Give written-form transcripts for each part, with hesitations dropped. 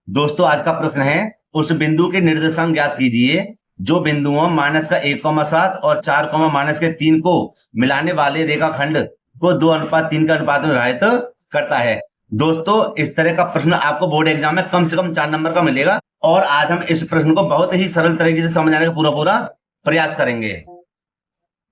दोस्तों आज का प्रश्न है, उस बिंदु के निर्देशांक ज्ञात कीजिए जो बिंदुओं -1,7 और 4,-3 को मिलाने वाले रेखाखंड को 2:3 के अनुपात में विभाजित करता है। दोस्तों इस तरह का प्रश्न आपको बोर्ड एग्जाम में कम से कम 4 नंबर का मिलेगा और आज हम इस प्रश्न को बहुत ही सरल तरीके से समझाने का पूरा प्रयास करेंगे।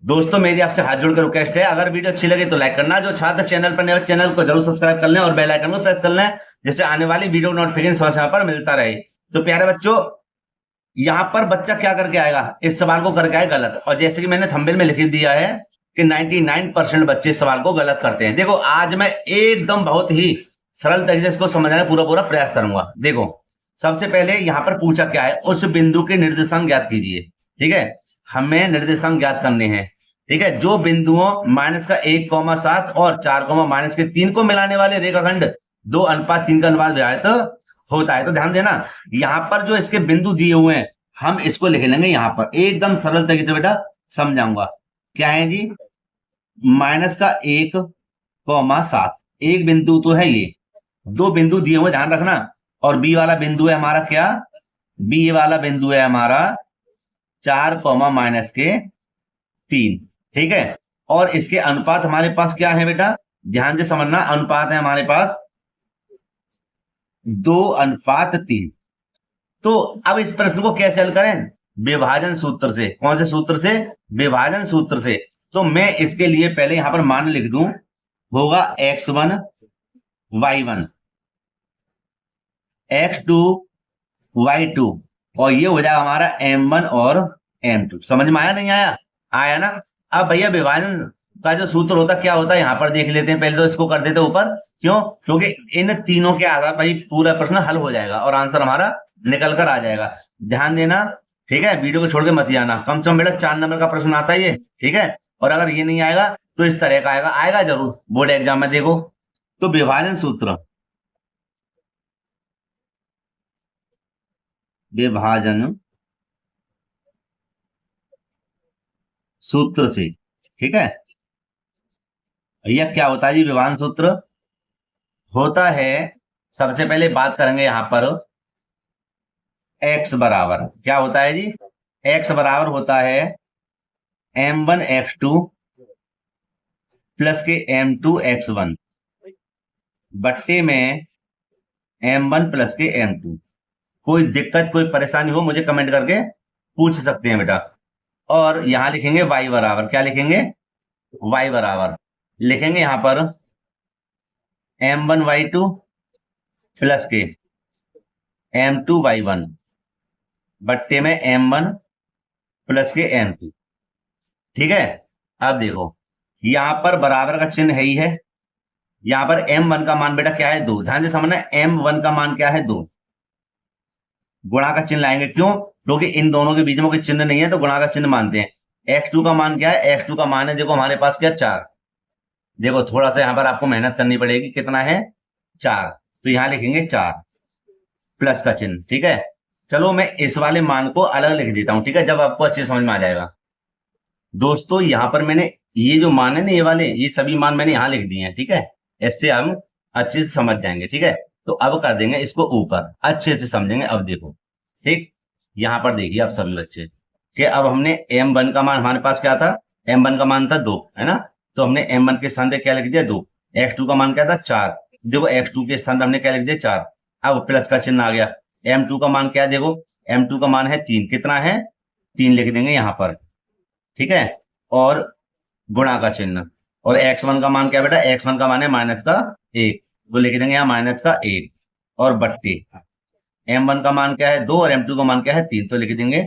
दोस्तों मेरी आपसे हाथ जोड़कर रिक्वेस्ट है, अगर वीडियो अच्छी लगे तो लाइक करना, जो छात्र चैनल पर नए हो चैनल को जरूर सब्सक्राइब कर लें और बेल आइकन को प्रेस कर लें, जिससे आने वाली वीडियो नोटिफिकेशन समय पर मिलता रहे। तो प्यारे बच्चों, यहाँ पर बच्चा क्या करके आएगा, इस सवाल को करके आए गलत। और जैसे कि मैंने थंबनेल में लिख दिया है कि 99% बच्चे इस सवाल को गलत करते हैं। देखो आज मैं एकदम बहुत ही सरल तरीके से इसको समझाने का पूरा प्रयास करूंगा। देखो सबसे पहले यहाँ पर पूछा क्या है, उस बिंदु के निर्देशांक ज्ञात कीजिए। ठीक है, हमें निर्देशांक ज्ञात करने हैं। ठीक है, जो बिंदुओं -1,7 और 4,-3 को मिलाने वाले रेखाखंड 2:3 का अनुपात विभाजित होता है। तो ध्यान देना, यहाँ पर जो इसके बिंदु दिए हुए हैं हम इसको लिख लेंगे यहाँ पर एकदम सरल तरीके से बेटा समझाऊंगा। क्या है जी, -1,7 एक बिंदु तो है, ये दो बिंदु दिए हुए ध्यान रखना। और बी वाला बिंदु है हमारा क्या, बी वाला बिंदु है हमारा 4,-3। ठीक है, और इसके अनुपात हमारे पास क्या है बेटा, ध्यान से समझना, अनुपात है हमारे पास 2:3। तो अब इस प्रश्न को कैसे हल करें, विभाजन सूत्र से। कौन से सूत्र से, विभाजन सूत्र से। तो मैं इसके लिए पहले यहां पर मान लिख दूं, होगा x1 y1 x2 y2 और ये हो जाएगा हमारा m1 और m2। समझ में आया नहीं आया, आया ना। अब भैया विभाजन का जो सूत्र होता क्या होता है यहाँ पर देख लेते हैं। पहले तो इसको कर देते ऊपर, क्यों, क्योंकि इन तीनों के आधार पर ही पूरा प्रश्न हल हो जाएगा और आंसर हमारा निकल कर आ जाएगा। ध्यान देना, ठीक है, वीडियो को छोड़ के मत जाना। कम से कम बेटा 4 नंबर का प्रश्न आता है ये। ठीक है, और अगर ये नहीं आएगा तो इस तरह का आएगा, आएगा जरूर बोर्ड एग्जाम में। देखो तो विभाजन सूत्र, विभाजन सूत्र से। ठीक है, यह क्या होता है जी, विभाजन सूत्र होता है, सबसे पहले बात करेंगे यहां पर x बराबर क्या होता है जी, x बराबर होता है m1 x2 प्लस के m2 x1 बट्टे में m1 प्लस के m2। कोई दिक्कत कोई परेशानी हो मुझे कमेंट करके पूछ सकते हैं बेटा। और यहां लिखेंगे y बराबर, क्या लिखेंगे, y बराबर लिखेंगे यहां पर m1 y2 प्लस के m2 y1 बट्टे में m1 प्लस के m2। ठीक है, अब देखो यहां पर बराबर का चिन्ह है ही है। यहां पर m1 का मान बेटा क्या है, 2। ध्यान से समझना, m1 का मान क्या है, 2। गुणा का चिन्ह लाएंगे, क्यों, क्योंकि इन दोनों के बीच में कोई चिन्ह नहीं है तो गुणा का चिन्ह मानते हैं। x2 का मान क्या है, x2 का मान है देखो हमारे पास क्या, 4। देखो थोड़ा सा यहां पर आपको मेहनत करनी पड़ेगी, कितना है, 4। तो यहां लिखेंगे 4 प्लस का चिन्ह। ठीक है, चलो मैं इस वाले मान को अलग लिख देता हूं, ठीक है, जब आपको अच्छे समझ में आ जाएगा। दोस्तों यहां पर मैंने ये जो मान है ना, ये वाले ये सभी मान मैंने यहां लिख दिए हैं। ठीक है, इससे हम अच्छे से समझ जाएंगे। ठीक है, तो अब कर देंगे इसको ऊपर, अच्छे से समझेंगे। अब देखो, ठीक, यहां पर देखिए आप सभी बच्चे कि अब हमने m1 का मान हमारे पास क्या था, m1 का मान था 2, है ना। तो हमने m1 के स्थान पे क्या लिख दिया, 2। x2 का मान क्या था, 4। देखो x2 के स्थान पे हमने क्या लिख दिया, 4। अब प्लस का चिन्ह आ गया। m2 का मान क्या है, देखो m2 का मान है 3। कितना है, 3 लिख देंगे यहां पर। ठीक है, और गुणा का चिन्ह। और x1 का मान क्या बेटा, x1 का मान है -1, वो लिख देंगे यहाँ -1 और बट्टे m1 का मान क्या है, 2 और m2 का मान क्या है, 3, तो लिख देंगे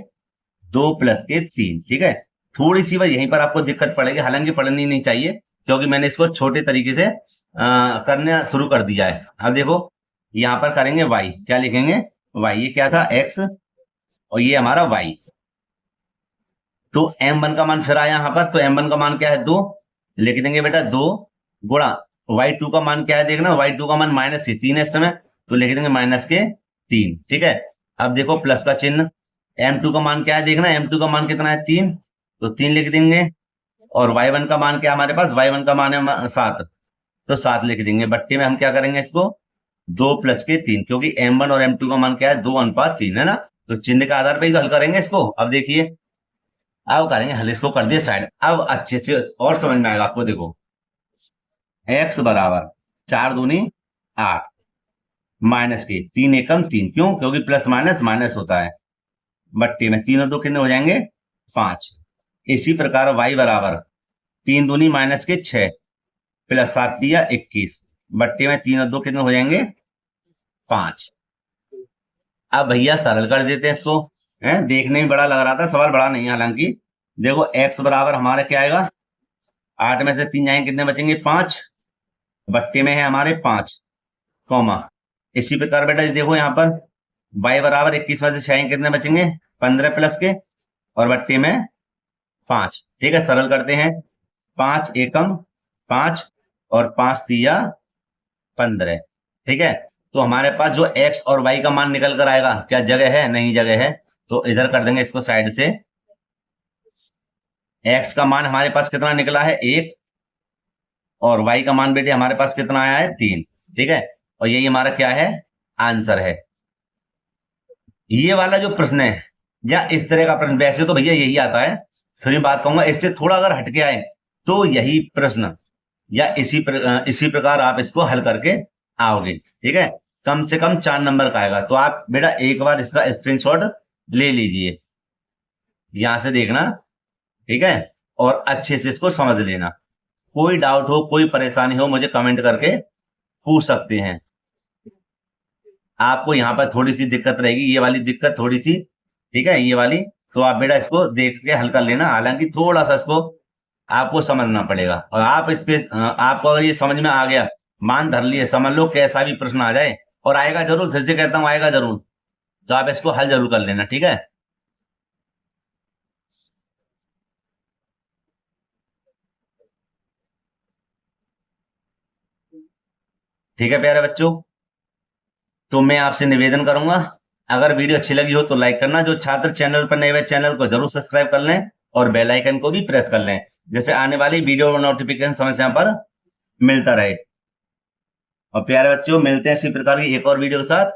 2 प्लस के 3। ठीक है, थोड़ी सी बात यहीं पर आपको दिक्कत पड़ेगी, हालांकि पढ़नी नहीं चाहिए क्योंकि मैंने इसको छोटे तरीके से करना शुरू कर दिया है। अब देखो यहां पर करेंगे y, क्या लिखेंगे, y, ये क्या था, x और ये हमारा y। तो m1 का मान फिर आया यहां पर, तो m1 का मान क्या है, 2, लिख देंगे बेटा 2 गुणा y2 का मान क्या है, देखना y2 का मान -3 है इस समय, तो लिख देंगे -3। ठीक है, अब देखो प्लस का चिन्ह। m2 का मान क्या है, देखना m2 का मान कितना है, 3, तो 3 लिख देंगे। और y1 का मान क्या है हमारे पास, y1 का मान है 7, तो 7 लिख देंगे। बट्टे में हम क्या करेंगे इसको, 2 प्लस के 3, क्योंकि m1 और m2 का मान क्या है, 2:3 है ना। तो चिन्ह के आधार पर ही तो हल करेंगे इसको। अब देखिए, अब करेंगे हल, इसको कर दिया साइड। अब अच्छे से और समझ में आएगा आपको। देखो x बराबर 4 दूनी 8 माइनस के 3 एकम 3, क्यों, क्योंकि प्लस माइनस माइनस होता है, बट्टे में 3 और 2 कितने हो जाएंगे, 5। इसी प्रकार y बराबर 3 दूनी माइनस के 6 प्लस 7 दिया 21, बट्टे में 3 और 2 कितने हो जाएंगे, 5। अब भैया सरल कर देते हैं इसको। देखने में बड़ा लग रहा था, सवाल बड़ा नहीं है हालांकि। देखो x बराबर हमारा क्या आएगा, 8 में से 3 जाएंगे, कितने बचेंगे, 5, बट्टे में है हमारे 5, कॉमा। इसी प्रकार बेटा देखो यहाँ पर y बराबर 21 में से 6 आएंगे, कितने बचेंगे, 15 प्लस के, और बट्टे में 5। ठीक है, सरल करते हैं। 5 एकम 5 और 5 दिया 15। ठीक है, तो हमारे पास जो x और y का मान निकल कर आएगा, क्या जगह है, नहीं जगह है, तो इधर कर देंगे इसको साइड से। x का मान हमारे पास कितना निकला है, 1, और y का मान बेटे हमारे पास कितना आया है, 3। ठीक है, और यही हमारा क्या है, आंसर है। ये वाला जो प्रश्न है या इस तरह का प्रश्न, वैसे तो भैया यही आता है, फिर भी बात कहूंगा इससे थोड़ा अगर हटके आए तो यही प्रश्न या इसी प्रकार आप इसको हल करके आओगे। ठीक है, कम से कम 4 नंबर का आएगा। तो आप बेटा एक बार इसका स्क्रीनशॉट ले लीजिए, यहां से देखना। ठीक है, और अच्छे से इसको समझ लेना। कोई डाउट हो, कोई परेशानी हो, मुझे कमेंट करके पूछ सकते हैं। आपको यहाँ पर थोड़ी सी दिक्कत रहेगी, ये वाली दिक्कत थोड़ी सी, ठीक है, ये वाली, तो आप बेटा इसको देख के हल कर लेना। हालांकि थोड़ा सा इसको आपको समझना पड़ेगा, और आप इसके आपको अगर ये समझ में आ गया, मान धर लिए, समझ लो कैसा भी प्रश्न आ जाए, और आएगा जरूर, फिर से कहता हूं आएगा जरूर, तो आप इसको हल जरूर कर लेना। ठीक है, ठीक है प्यारे बच्चों, तो मैं आपसे निवेदन करूंगा, अगर वीडियो अच्छी लगी हो तो लाइक करना। जो छात्र चैनल पर नए हुए, चैनल को जरूर सब्सक्राइब कर लें, और बेल आइकन को भी प्रेस कर लें, जैसे आने वाली वीडियो नोटिफिकेशन समय समय पर मिलता रहे। और प्यारे बच्चों, मिलते हैं इसी प्रकार की एक और वीडियो के साथ।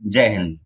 जय हिंद।